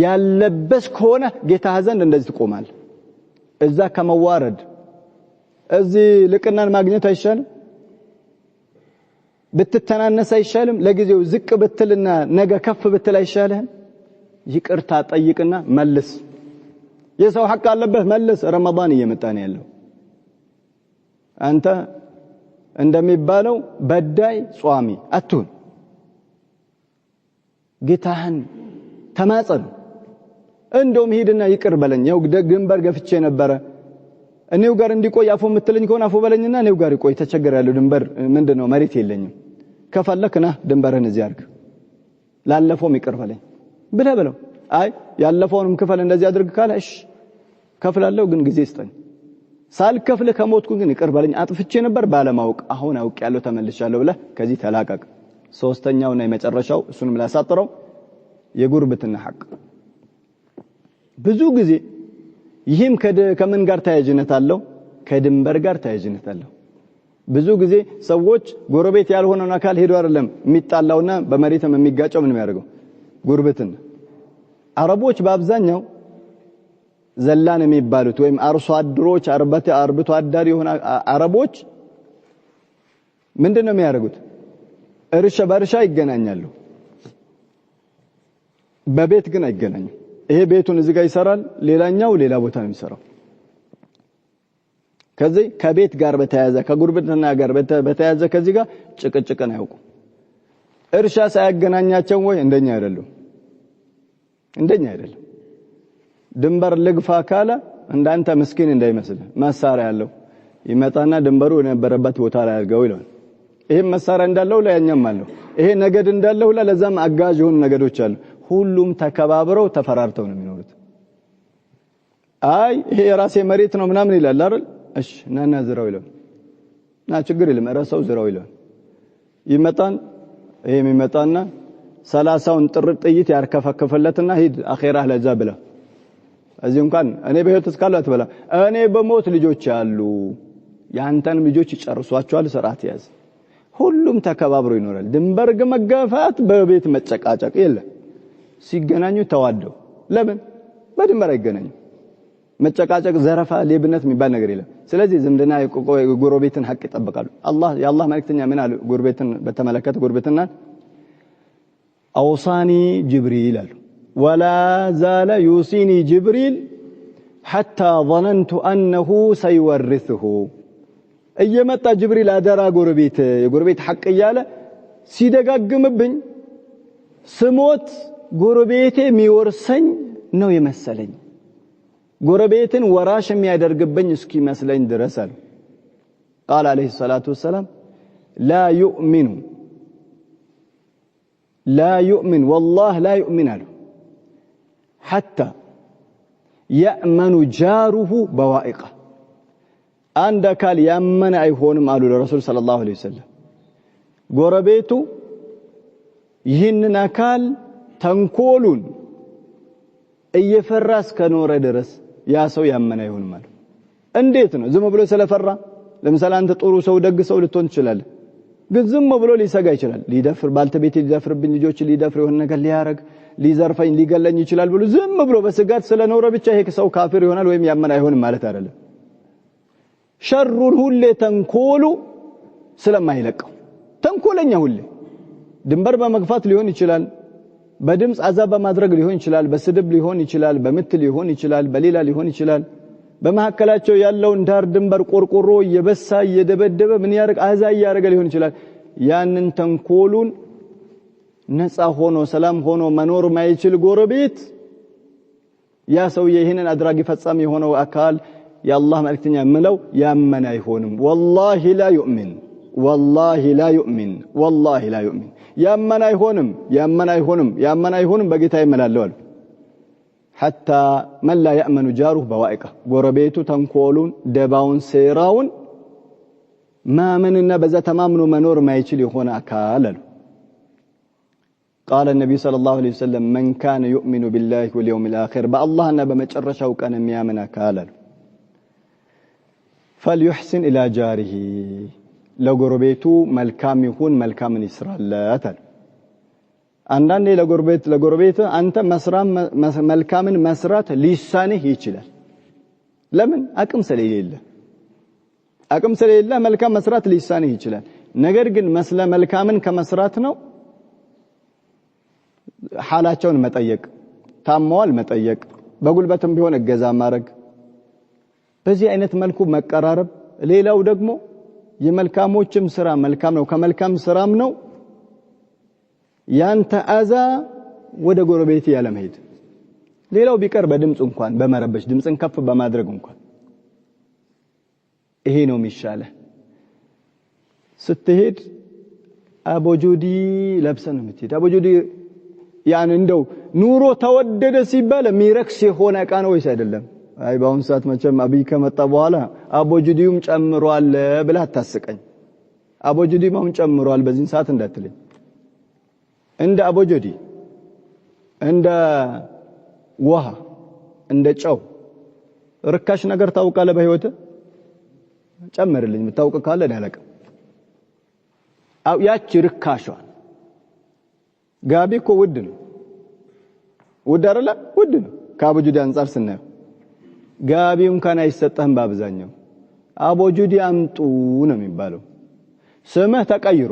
A: ያለበስክ ሆነ ጌታህ ዘንድ እንደዚህ ትቆማለህ እዛ ከመዋረድ እዚህ ልቅናን ማግኘት አይሻልም ብትተናነስ አይሻልም ለጊዜው ዝቅ ብትልና ነገ ከፍ ብትል አይሻልህም ይቅርታ ጠይቅና መልስ የሰው ሐቅ አለበት መልስ ረመዳን እየመጣ ነው ያለው አንተ እንደሚባለው በዳይ ጿሚ አትሁን ጌታህን ተማጸን እንደውም ሄድና ይቅር በለኝ ያው ግንበር ገፍቼ ነበር እኔው ጋር እንዲቆይ አፉ ምትለኝ ከሆነ አፉ በለኝና እኔው ጋር ይቆይ ተቸገራለሁ ድንበር ምንድነው መሬት የለኝም ከፈለክና ድንበርን እዚህ አድርግ ላለፈውም ይቅር በለኝ ብለው አይ ያለፈውንም ክፈል እንደዚህ አድርግ ካለ እሺ ከፍላለሁ ግን ጊዜ ይስጠኝ ሳልከፍል ከሞትኩ ግን ይቅር በለኝ አጥፍቼ ነበር ባለማወቅ አሁን አውቅ ያለው ተመልሻለሁ ብለህ ከዚህ ተላቀቅ ሶስተኛውና የመጨረሻው እሱንም ላሳጥረው የጉርብትና ሐቅ ብዙ ጊዜ ይህም ከምን ጋር ተያያዥነት አለው ከድንበር ጋር ተያያዥነት አለው ብዙ ጊዜ ሰዎች ጎረቤት ያልሆነውን አካል ሄዶ አይደለም የሚጣላውና በመሬትም የሚጋጨው ምን የሚያደርገው ጉርብትን አረቦች በአብዛኛው ዘላን የሚባሉት ወይም አርሶ አደሮች አርብቶ አዳሪ የሆነ አረቦች ምንድነው የሚያደርጉት እርሻ በእርሻ ይገናኛሉ በቤት ግን አይገናኙ ይሄ ቤቱን እዚህ ጋር ይሰራል ሌላኛው ሌላ ቦታ ነው የሚሰራው ከዚህ ከቤት ጋር በተያያዘ ከጉርብትና ጋር በተያያዘ ከዚህ ጋር ጭቅጭቅን አያውቁ እርሻ ሳያገናኛቸው ወይ እንደኛ አይደሉም ድንበር ልግፋ ካለ እንዳንተ ምስኪን እንዳይመስል መሳሪያ ያለው ይመጣና ድንበሩ የነበረበት ቦታ ላይ አድርገው ይላል ይሄ መሳሪያ እንዳለው ለያኛም አለው ይሄ ነገድ እንዳለው ለዛም አጋዥ የሆኑ ነገዶች አሉ ሁሉም ተከባብረው ተፈራርተው ነው የሚኖሩት አይ ይሄ የራሴ መሬት ነው ምናምን ይላል አይደል እሺ ናና ዝራው ይላል ና ችግር የለም ራስው ዝራው ይላል ይመጣን ይሄ የሚመጣና 30ውን ጥርጥ ጥይት ያርከፈከፈለትና ሂድ አኺራህ ለዛ ብላ እዚህ እንኳን እኔ በህይወት እስካለሁ አትበላ እኔ በሞት ልጆች ያሉ ያንተን ልጆች ይጨርሷቸዋል ስርዓት ያዝ ሁሉም ተከባብሮ ይኖራል ድንበር መጋፋት በቤት መጨቃጨቅ የለም ሲገናኙ ተዋደው ለምን በድንበር አይገናኙ መጨቃጨቅ ዘረፋ ሌብነት የሚባል ነገር የለም ስለዚህ ዝምድና ጎረቤትን ሐቅ ይጠብቃሉ የአላህ መልእክተኛ ምን አሉ ጎረቤትን በተመለከተ ጎረቤትና አውሳኒ ጅብሪል አሉ ولا زال يوصيني جبريل حتى ظننت أنه سيورثه እየመጣ ጅብሪል አደራ ጎረቤት የጎረቤት ሐቅ እያለ ሲደጋግምብኝ ስሞት ጎረቤቴ የሚወርሰኝ ነው የመሰለኝ ጎረቤትን ወራሽ የሚያደርግብኝ እስኪመስለኝ ድረስ አለ قال عليه الصلاة والسلام لا يؤمن والله لا يؤمن له حتى يأمن جاره بوائقه አንድ አካል ያመነ አይሆንም አሉ ለረሱል ሰለላሁ ዐለይሂ ወሰለም ጎረቤቱ ይህንን አካል ተንኮሉን እየፈራ እስከኖረ ድረስ ያ ሰው ያመነ አይሆንም አሉ እንዴት ነው ዝም ብሎ ስለፈራ ለምሳሌ አንተ ጥሩ ሰው ደግ ሰው ልትሆን ትችላለህ ግን ዝም ብሎ ሊሰጋ ይችላል ሊደፍር ባልተቤት ሊደፍርብኝ ልጆች ሊደፍር የሆነ ነገር ሊያረግ ሊዘርፈኝ ሊገለኝ ይችላል ብሎ ዝም ብሎ በስጋት ስለኖረ ብቻ ይሄ ሰው ካፊር ይሆናል ወይም ያመነ አይሆንም ማለት አይደለም ሸሩን ሁሌ ተንኮሉ ስለማይለቀው ተንኮለኛ ሁሌ ድንበር በመግፋት ሊሆን ይችላል በድምጽ አዛብ በማድረግ ሊሆን ይችላል በስድብ ሊሆን ይችላል በምት ሊሆን ይችላል በሌላ ሊሆን ይችላል በመሐከላቸው ያለውን ዳር ድንበር ቆርቆሮ እየበሳ እየደበደበ ምን ያርግ አዛ ያረጋ ሊሆን ይችላል ያንን ተንኮሉን ነፃ ሆኖ ሰላም ሆኖ መኖር ማይችል ጎረቤት ያ ሰው ይሄንን አድራጊ ፈጻሚ የሆነው አካል የአላህ መልእክተኛ ምለው ያመነ አይሆንም والله لا يؤمن والله لا يؤمن والله لا يؤمن ያመነ አይሆንም በጌታ ይመላለዋል حتى من لا يأمن جاره بوائقه ጎረቤቱ ተንኮሉን ደባውን ሴራውን ማመንና በዛ ተማምኖ መኖር ማይችል የሆነ አካል አሉ قال النبي صلى الله عليه وسلم من كان يؤمن بالله واليوم الآخر بالله بمጨረሻው ቀን የሚያምን አካል አሉ فليحسن إلى جاره ለጎረቤቱ መልካም ይሁን መልካምን ይስራለት አንዳንዴ ለጎረቤት አንተ መልካምን መስራት ሊሳንህ ይችላል ለምን አቅም ስለሌለ መልካም መስራት ሊሳንህ ይችላል ነገር ግን መልካምን ከመስራት ነው ሐላቸውን መጠየቅ ታመዋል መጠየቅ በጉልበትም ቢሆን እገዛ ማድረግ በዚህ አይነት መልኩ መቀራረብ ሌላው ደግሞ የመልካሞችም ስራ መልካም ነው ከመልካም ስራም ነው ያንተ አዛ ወደ ጎረቤት ያለመሄድ ሌላው ቢቀር በድምጽ እንኳን በመረበሽ ድምጽን ከፍ በማድረግ እንኳን ይሄ ነው የሚሻለው ስትሄድ አቦጆዲ ለብሰን የምትሄድ አቦጆዲ ያን እንደው ኑሮ ተወደደ ሲባል ሚረክስ የሆነ ዕቃ ነው ወይስ አይደለም አይ ባውን ሰዓት መቼም አብይ ከመጣ በኋላ አቦጆዲውም ጨምሯል ብላ ታስቀኝ አቦጆዲውም ጨምሯል በዚህ ሰዓት እንዳትልኝ እንደ አቦጆዲ እንደ ውሃ እንደ ጨው ርካሽ ነገር ታውቃለህ በህይወት ጨምርልኝ የምታውቅ ካለ ዳለቀ አው ያቺ ርካሿን ጋቢ እኮ ውድ ነው ውድ አይደለ ውድ ነው ከአቡጁዲ አንፃር ስናየው ጋቢውን ካና አይሰጠህም በአብዛኛው አቡጁዲ አምጡ ነው የሚባለው ስምህ ተቀይሮ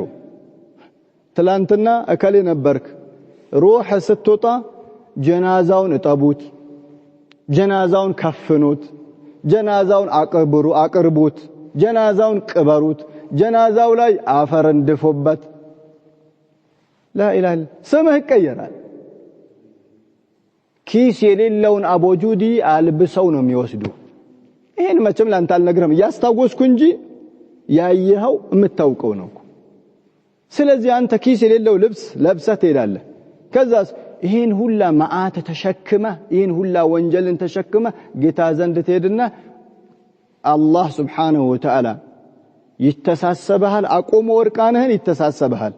A: ትላንትና እከሌ ነበርክ ሩህ ስትወጣ ጀናዛውን እጠቡት ጀናዛውን ከፍኑት ጀናዛውን አቅርቡት ጀናዛውን ቅበሩት ጀናዛው ላይ አፈር እንድፎበት لا اله الا ስምህ ይቀየራል ኪስ የሌለውን አቡጁዲ አልብሰው ነው የሚወስዱ ይሄን መቼም ላንተ አልነግርም ያስታወስኩ እንጂ ያየኸው የምታውቀው ነው ስለዚህ አንተ ኪስ የሌለው ልብስ ለብሰህ ትሄዳለህ ከዛስ ይሄን ሁላ ማአተ ተሸክመ ይሄን ሁላ ወንጀልን ተሸክመ ጌታ ዘንድ ትሄድና አላህ Subhanahu Wa Ta'ala ይተሳሰበሃል አቆሞ ወርቃንህን ይተሳሰበሃል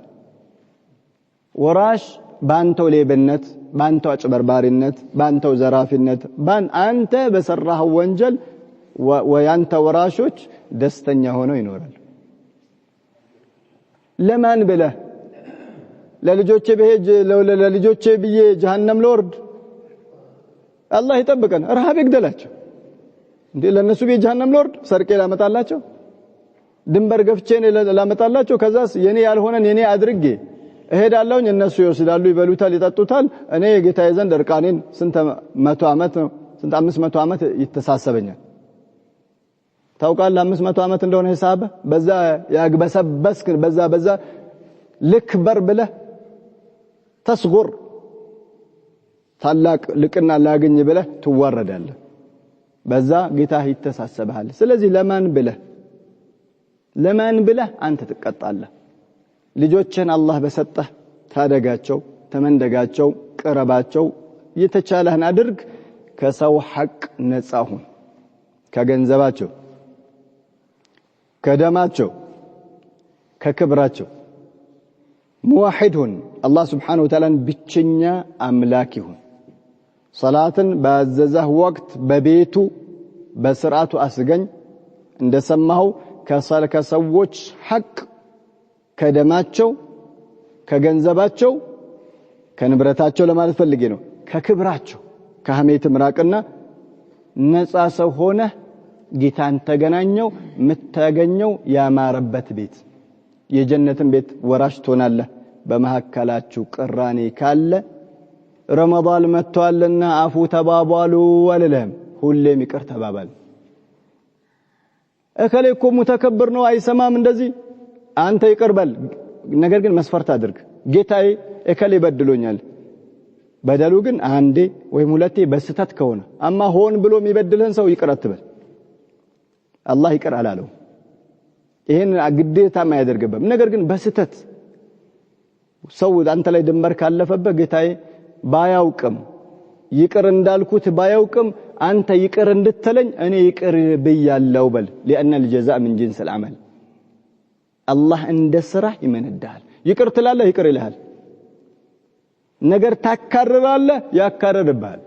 A: ወራሽ ባንተው ሌብነት ባንተው አጭበርባሪነት ባንተው ዘራፊነት አንተ በሰራው ወንጀል ወያንተ ወራሾች ደስተኛ ሆነው ይኖራል ለማን ብለህ ለልጆቼ በሄጅ ለልጆቼ ብዬ ጀሃነም ለወርድ አላህ ይጠብቀን ረሃብ ይግደላቸው እንዴ ለነሱ ቤት ጀሃነም ለወርድ ሰርቄ ላመጣላቸው ድንበር ገፍቼ ላመጣላቸው ከዛስ የኔ ያልሆነን የኔ አድርጌ እሄዳለሁኝ እነሱ ይወስዳሉ ይበሉታል ይጠጡታል እኔ ጌታዬ ዘንድ እርቃኔን ስንት 100 አመት ነው ስንት 500 አመት ይተሳሰበኛል ታውቃለህ 500 አመት እንደሆነ ሂሳብ በዛ ያግበሰበስክ በዛ ልክበር ብለህ ተስጉር ታላቅ ልቅና ላገኝ ብለህ ትዋረዳለህ በዛ ጌታህ ይተሳሰበሃል ስለዚህ ለማን ብለህ አንተ ትቀጣለህ ልጆችን አላህ በሰጠህ ታደጋቸው ተመንደጋቸው ቅረባቸው የተቻለህን አድርግ ከሰው ሐቅ ነፃ ሁን ከገንዘባቸው ከደማቸው ከክብራቸው ሙዋሂድ ሁን አላህ Subhanahu Wa Ta'ala ብቸኛ አምላክ ይሁን ሶላትን ባዘዘህ ወቅት በቤቱ በስርዓቱ አስገኝ እንደሰማው ከሰዎች ሐቅ ከደማቸው ከገንዘባቸው ከንብረታቸው ለማለት ፈልጌ ነው ከክብራቸው ከሐሜት ምራቅና ነፃ ሰው ሆነ ጌታን ተገናኘው ምታገኘው ያማረበት ቤት የጀነትን ቤት ወራሽ ትሆናለህ በመሐከላችሁ ቅራኔ ካለ ረመዳን መጥቷልና አፉ ተባባሉ ወለለም ሁሌም ይቅር ተባባል እከሌኮ ሙተከብር ነው አይሰማም እንደዚህ አንተ ይቅርበል ነገር ግን መስፈርት አድርግ ጌታዬ እከሌ በድሎኛል በደሉ ግን አንዴ ወይም ሁለቴ በስተት ከሆነ አማ ሆን ብሎ የሚበድልህን ሰው ይቅር አትበል አላህ ይቅር አላለው ይሄን ግዴታ ማያደርግበት ነገር ግን በስተት ሰው አንተ ላይ ድንበር ካለፈበት ጌታዬ ባያውቅም ይቅር እንዳልኩት ባያውቅም አንተ ይቅር እንድትለኝ እኔ ይቅር ብያለሁ በል لأن الجزاء من جنس العمل الله እንደ ስራህ ይመነዳል ይቅር ትላለህ ይቅር ይልሃል ነገር ታካርራለህ ያካርርብሃል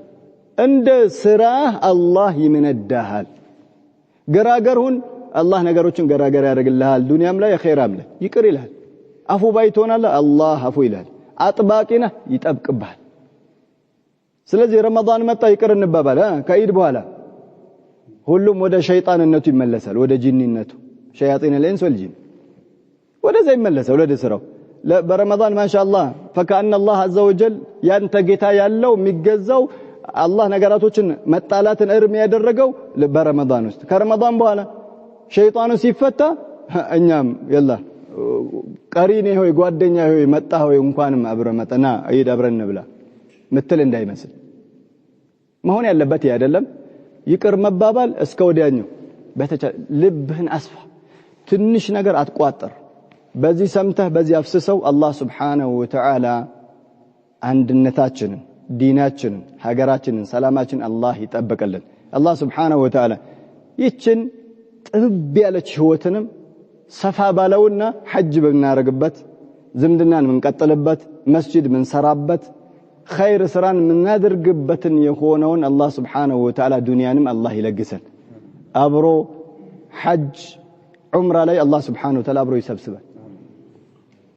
A: እንደ ስራህ አላህ ይመነዳሃል ገራገርሁን አላህ ነገሮችን ገራገር ያደርግልሃል ዱንያም ላይ ኸይራም ላይ ይቅር ይልሃል አፉ ባይቶናለህ አላህ አፉ ይልሃል አጥባቂና ይጠብቅብሃል ስለዚህ ረመዳን መጣ ይቅር እንባባል ከኢድ በኋላ ሁሉም ወደ ሸይጣንነቱ ይመለሳል ወደ ጂኒነቱ ሸያጢን الانس والجن ወደዛ ይመለሳል ወደ ስራው በረመዳን ማሻአላህ فكأن الله عز وجل ያንተ ጌታ ያለው የሚገዛው አላህ ነገራቶችን መጣላትን እርም ያደረገው በረመዳን ውስጥ ከረመዳን በኋላ ሸይጣኑ ሲፈታ እኛም يلا ቀሪኔ ሆይ ጓደኛ ሆይ መጣ ሆይ እንኳንም አብረ መጣና ኢድ አብረን ብላ ምትል እንዳይመስል መሆን ያለበት አይደለም ይቅር መባባል እስከ ወዲያኛው ልብህን አስፋ ትንሽ ነገር አትቋጥር በዚህ ሰምተህ በዚህ አፍስሰው አላህ Subhanahu Wa Ta'ala አንድነታችንን ዲናችንን ሀገራችንን ሰላማችንን አላህ ይጠብቀልን አላህ Subhanahu Wa Ta'ala ይችን ጥብ ያለች ህይወትንም ሰፋ ባለውና ሐጅ በመናረግበት ዝምድናን ምንቀጥልበት መስጂድ ምንሰራበት خير سران من نادر قبة يخونون الله سبحانه وتعالى دنيانم الله يلقسن أبرو حج عمره لي الله سبحانه وتعالى أبرو يسبسبه